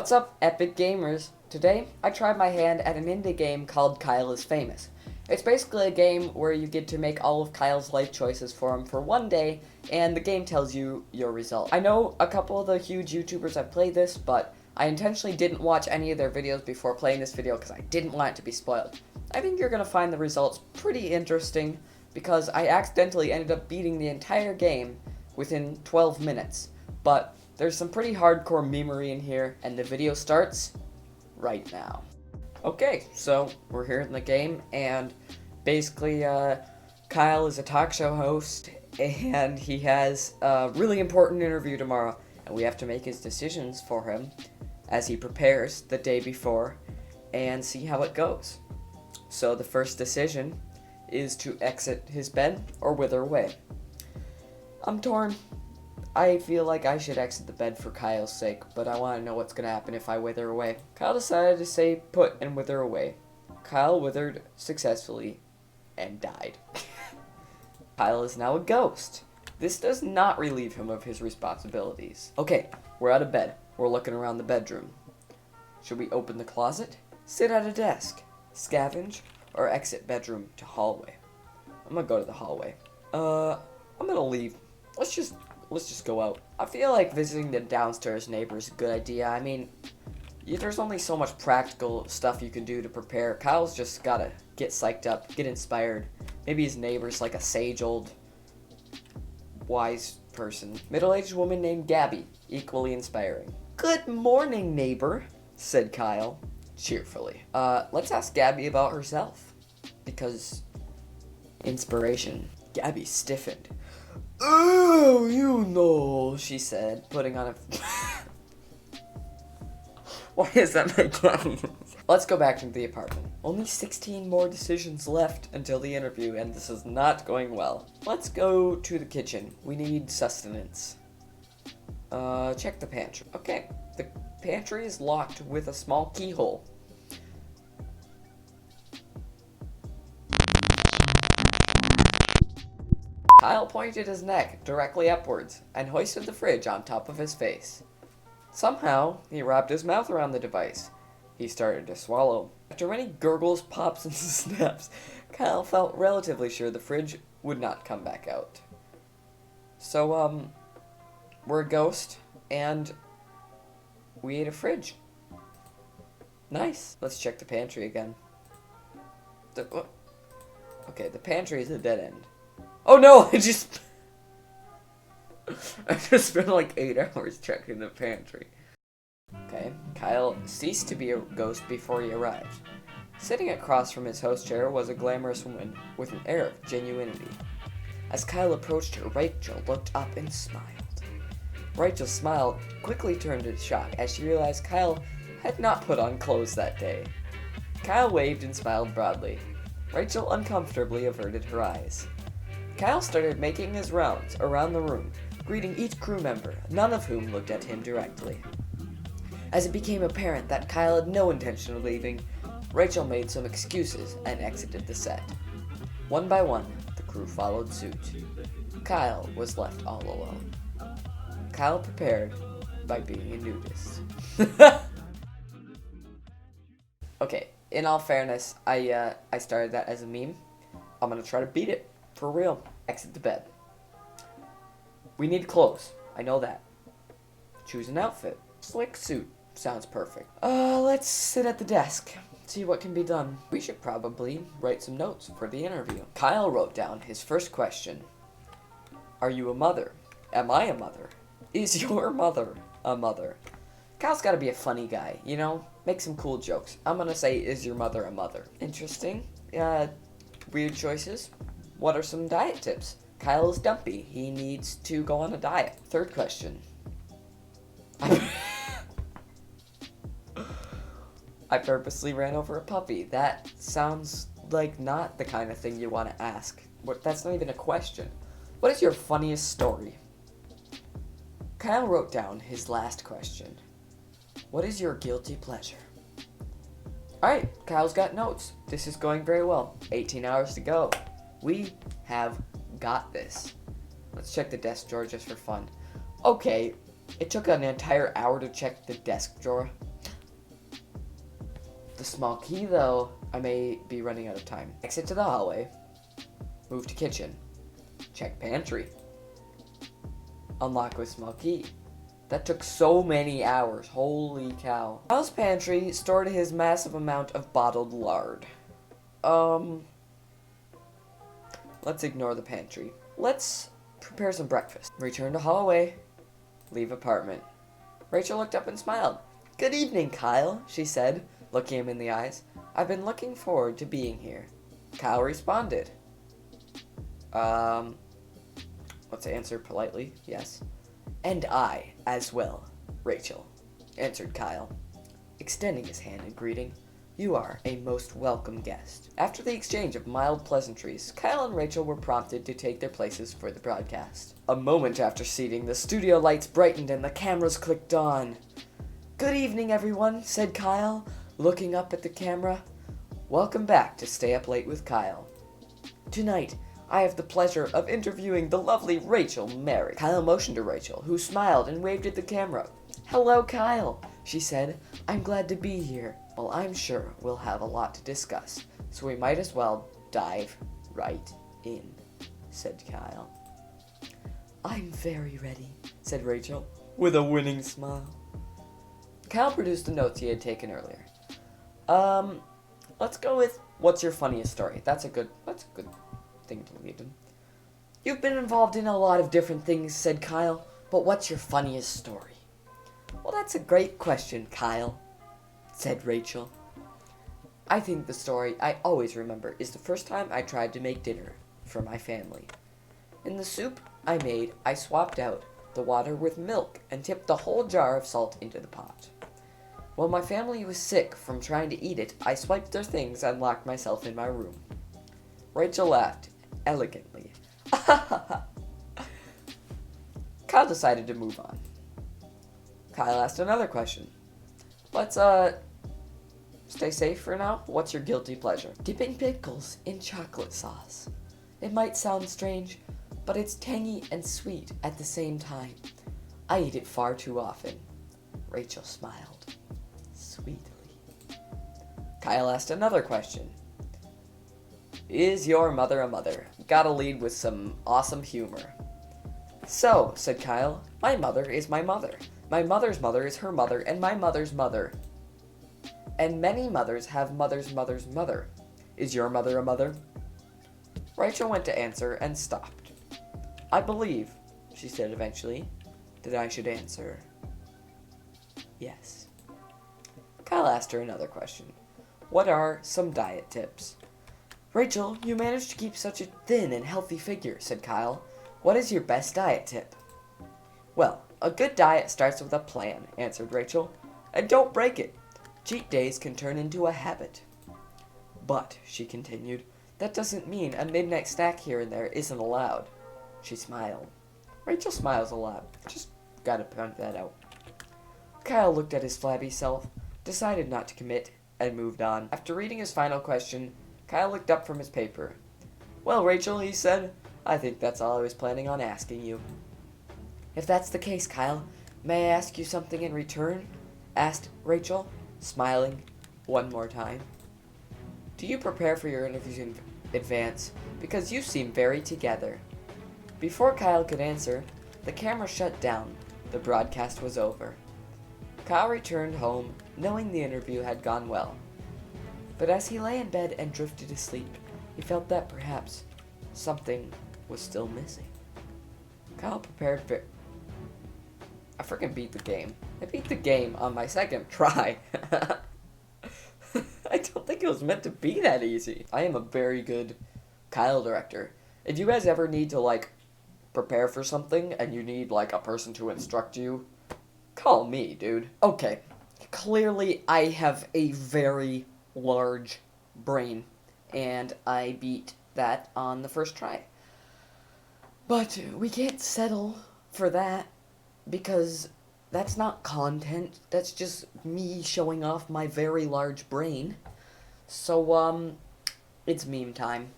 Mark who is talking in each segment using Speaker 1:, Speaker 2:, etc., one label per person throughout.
Speaker 1: What's up, epic gamers? Today, I tried my hand at an indie game called Kyle is Famous. It's basically a game where you get to make all of Kyle's life choices for him for one day, and the game tells you your result. I know a couple of the huge YouTubers have played this, but I intentionally didn't watch any of their videos before playing this video because I didn't want it to be spoiled. I think you're going to find the results pretty interesting because I accidentally ended up beating the entire game within 12 minutes. But there's some pretty hardcore memery in here, and the video starts right now. Okay, so we're here in the game, and basically Kyle is a talk show host, and he has a really important interview tomorrow, and we have to make his decisions for him as he prepares the day before and see how it goes. So the first decision is to exit his bed or wither away. I'm torn. I feel like I should exit the bed for Kyle's sake, but I want to know what's going to happen if I wither away. Kyle decided to stay put and wither away. Kyle withered successfully and died. Kyle is now a ghost. This does not relieve him of his responsibilities. Okay, we're out of bed. We're looking around the bedroom. Should we open the closet, sit at a desk, scavenge, or exit bedroom to hallway? I'm gonna go to the hallway. I'm gonna leave. Let's just go out. I feel like visiting the downstairs neighbor is a good idea. I mean, there's only so much practical stuff you can do to prepare. Kyle's just gotta get psyched up, get inspired. Maybe his neighbor's like a sage old wise person. Middle-aged woman named Gabby, equally inspiring. Good morning, neighbor, said Kyle, cheerfully. Let's ask Gabby about herself. Because inspiration. Gabby stiffened. Oh, you know, she said, putting on a... Why is that my Gabby? Let's go back to the apartment. Only 16 more decisions left until the interview, and this is not going well. Let's go to the kitchen. We need sustenance. Check the pantry. Okay, the pantry is locked with a small keyhole. Kyle pointed his neck directly upwards and hoisted the fridge on top of his face. Somehow, he wrapped his mouth around the device. He started to swallow. After many gurgles, pops, and snaps, Kyle felt relatively sure the fridge would not come back out. So, we're a ghost, and we ate a fridge. Nice. Let's check the pantry again. Okay, the pantry is a dead end. Oh no, I just spent like 8 hours checking the pantry. Okay, Kyle ceased to be a ghost before he arrived. Sitting across from his host chair was a glamorous woman with an air of genuinity. As Kyle approached her, Rachel looked up and smiled. Rachel's smile quickly turned to shock as she realized Kyle had not put on clothes that day. Kyle waved and smiled broadly. Rachel uncomfortably averted her eyes. Kyle started making his rounds around the room, greeting each crew member, none of whom looked at him directly. As it became apparent that Kyle had no intention of leaving, Rachel made some excuses and exited the set. One by one, the crew followed suit. Kyle was left all alone. Kyle prepared by being a nudist. Okay, in all fairness, I started that as a meme. I'm gonna try to beat it. For real. Exit the bed. We need clothes. I know that. Choose an outfit. Slick suit. Sounds perfect. Let's sit at the desk. See what can be done. We should probably write some notes for the interview. Kyle wrote down his first question. Are you a mother? Am I a mother? Is your mother a mother? Kyle's gotta be a funny guy, you know? Make some cool jokes. I'm gonna say, is your mother a mother? Interesting. Weird choices. What are some diet tips? Kyle is dumpy. He needs to go on a diet. Third question. I purposely ran over a puppy. That sounds like not the kind of thing you want to ask. That's not even a question. What is your funniest story? Kyle wrote down his last question. What is your guilty pleasure? Alright, Kyle's got notes. This is going very well. 18 hours to go. We have got this. Let's check the desk drawer just for fun. Okay, it took an entire hour to check the desk drawer. The small key, though. I may be running out of time. Exit to the hallway. Move to kitchen. Check pantry. Unlock with small key. That took so many hours. Holy cow. Kyle's pantry stored his massive amount of bottled lard. Let's ignore the pantry. Let's prepare some breakfast. Return to hallway. Leave apartment. Rachel looked up and smiled. "Good evening, Kyle," she said, looking him in the eyes. "I've been looking forward to being here." Kyle responded. Let's answer politely, yes. "And I, as well, Rachel," answered Kyle, extending his hand in greeting. "You are a most welcome guest." After the exchange of mild pleasantries, Kyle and Rachel were prompted to take their places for the broadcast. A moment after seating, the studio lights brightened and the cameras clicked on. "Good evening, everyone," said Kyle, looking up at the camera. "Welcome back to Stay Up Late with Kyle. Tonight, I have the pleasure of interviewing the lovely Rachel Merrick." Kyle motioned to Rachel, who smiled and waved at the camera. "Hello, Kyle," she said. "I'm glad to be here." "Well, I'm sure we'll have a lot to discuss, so we might as well dive right in," said Kyle. "I'm very ready," said Rachel, with a winning smile. Kyle produced the notes he had taken earlier. Let's go with, what's your funniest story? That's a good thing to lead in. "You've been involved in a lot of different things," said Kyle, "but what's your funniest story?" "Well, that's a great question, Kyle," said Rachel. "I think the story I always remember is the first time I tried to make dinner for my family. In the soup I made, I swapped out the water with milk and tipped the whole jar of salt into the pot. While my family was sick from trying to eat it, I swiped their things and locked myself in my room." Rachel laughed elegantly. Kyle decided to move on. Kyle asked another question. "Let's, stay safe for now. What's your guilty pleasure?" "Dipping pickles in chocolate sauce. It might sound strange, but it's tangy and sweet at the same time. I eat it far too often." Rachel smiled sweetly. Kyle asked another question. "Is your mother a mother?" Gotta lead with some awesome humor. "So," said Kyle, "my mother is my mother. My mother's mother is her mother, and my mother's mother. And many mothers have mother's mother's mother. Is your mother a mother?" Rachel went to answer and stopped. "I believe," she said eventually, "that I should answer yes." Kyle asked her another question. "What are some diet tips?" "Rachel, you managed to keep such a thin and healthy figure," said Kyle. "What is your best diet tip?" "Well, a good diet starts with a plan," answered Rachel. "And don't break it. Cheat days can turn into a habit." "But," she continued, "that doesn't mean a midnight snack here and there isn't allowed." She smiled. Rachel smiles a lot. Just gotta point that out. Kyle looked at his flabby self, decided not to commit, and moved on. After reading his final question, Kyle looked up from his paper. "Well, Rachel," he said, "I think that's all I was planning on asking you." "If that's the case, Kyle, may I ask you something in return?" asked Rachel, smiling one more time. "Do you prepare for your interviews in advance? Because you seem very together." Before Kyle could answer, the camera shut down. The broadcast was over. Kyle returned home, knowing the interview had gone well. But as he lay in bed and drifted to sleep, he felt that perhaps something was still missing. Kyle prepared for... I freaking beat the game. I beat the game on my second try. I don't think it was meant to be that easy. I am a very good Kyle director. If you guys ever need to, prepare for something and you need, a person to instruct you, call me, dude. Okay, clearly I have a very large brain, and I beat that on the first try. But we can't settle for that, because that's not content. That's just me showing off my very large brain. So, it's meme time.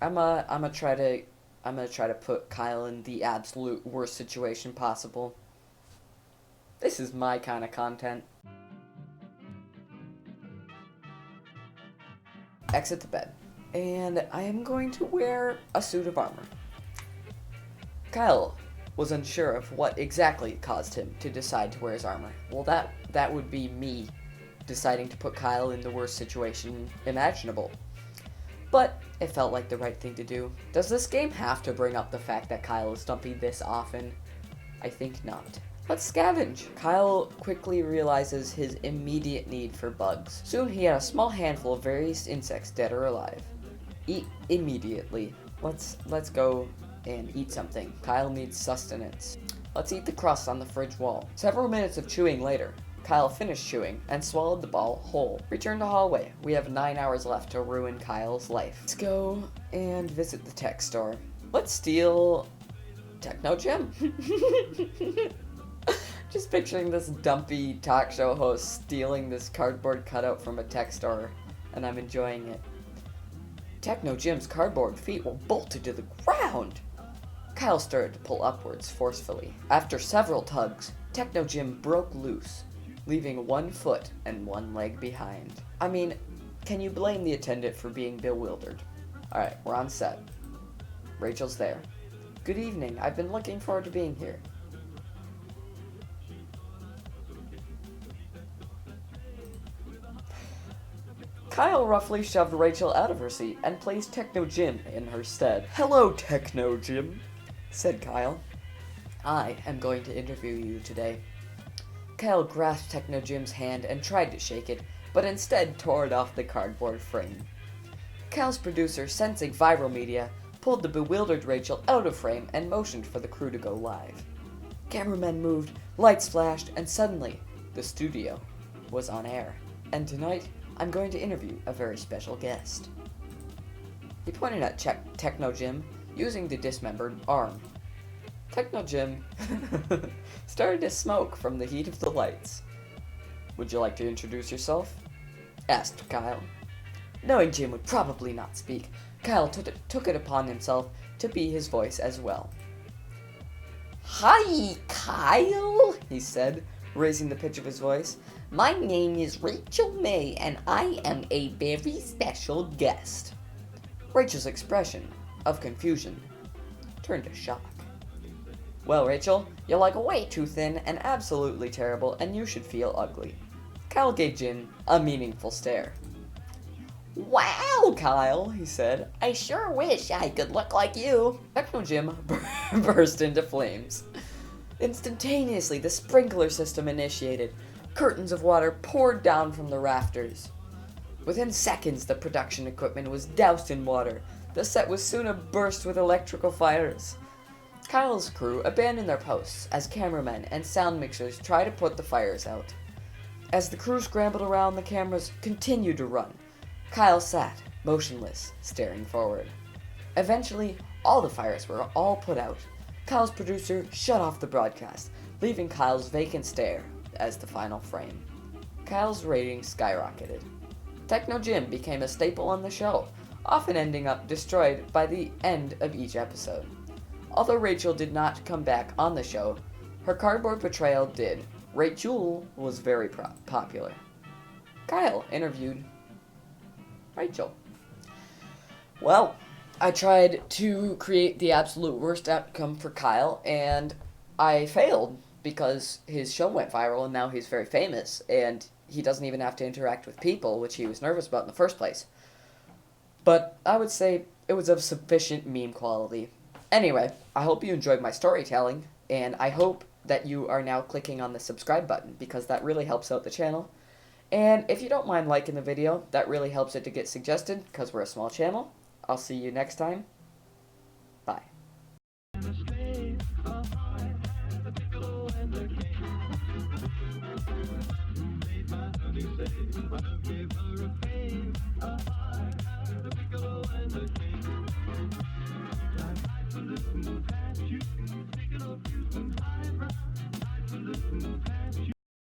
Speaker 1: I'm gonna try to put Kyle in the absolute worst situation possible. This is my kind of content. exit the bed. And I am going to wear a suit of armor. Kyle was unsure of what exactly caused him to decide to wear his armor. Well, that would be me deciding to put Kyle in the worst situation imaginable. But it felt like the right thing to do. Does this game have to bring up the fact that Kyle is stumpy this often? I think not. Let's scavenge. Kyle quickly realizes his immediate need for bugs. Soon he had a small handful of various insects, dead or alive. Eat immediately. Let's go and eat something. Kyle needs sustenance. Let's eat the crust on the fridge wall. Several minutes of chewing later, Kyle finished chewing and swallowed the ball whole. Return to hallway. We have 9 hours left to ruin Kyle's life. Let's go and visit the tech store. Let's steal Techno Gym. Just picturing this dumpy talk show host stealing this cardboard cutout from a tech store, and I'm enjoying it. Techno Jim's cardboard feet were bolted to the ground. Kyle started to pull upwards forcefully. After several tugs, Techno Jim broke loose, leaving 1 foot and 1 leg behind. I mean, can you blame the attendant for being bewildered? Alright, we're on set. Rachel's there. Good evening, I've been looking forward to being here. Kyle roughly shoved Rachel out of her seat and placed Techno Jim in her stead. Hello, Techno Jim, said Kyle. I am going to interview you today. Kyle grasped Techno Jim's hand and tried to shake it, but instead tore it off the cardboard frame. Kyle's producer, sensing viral media, pulled the bewildered Rachel out of frame and motioned for the crew to go live. Cameramen moved, lights flashed, and suddenly, the studio was on air. And tonight, I'm going to interview a very special guest. He pointed at Techno Jim, using the dismembered arm. Techno Jim started to smoke from the heat of the lights. Would you like to introduce yourself? Asked Kyle. Knowing Jim would probably not speak, Kyle took it upon himself to be his voice as well. Hi, Kyle, he said, raising the pitch of his voice. My name is Rachel May, and I am a very special guest. Rachel's expression of confusion turned to shock. Well, Rachel, you're like way too thin and absolutely terrible, and you should feel ugly. Kyle gave Jim a meaningful stare. Wow, Kyle, he said. I sure wish I could look like you. Techno Jim burst into flames. Instantaneously, the sprinkler system initiated. Curtains of water poured down from the rafters. Within seconds, the production equipment was doused in water. The set was soon aburst with electrical fires. Kyle's crew abandoned their posts as cameramen and sound mixers tried to put the fires out. As the crew scrambled around, the cameras continued to run. Kyle sat, motionless, staring forward. Eventually, all the fires were all put out. Kyle's producer shut off the broadcast, leaving Kyle's vacant stare as the final frame. Kyle's ratings skyrocketed. Techno Jim became a staple on the show, often ending up destroyed by the end of each episode. Although Rachel did not come back on the show, her cardboard portrayal did. Rachel was very popular. Kyle interviewed Rachel. Well, I tried to create the absolute worst outcome for Kyle, and I failed because his show went viral and now he's very famous, and he doesn't even have to interact with people, which he was nervous about in the first place. But I would say it was of sufficient meme quality. Anyway, I hope you enjoyed my storytelling, and I hope that you are now clicking on the subscribe button, because that really helps out the channel. And if you don't mind liking the video, that really helps it to get suggested, because we're a small channel. I'll see you next time. Bye. Made my honey say, I'll give her a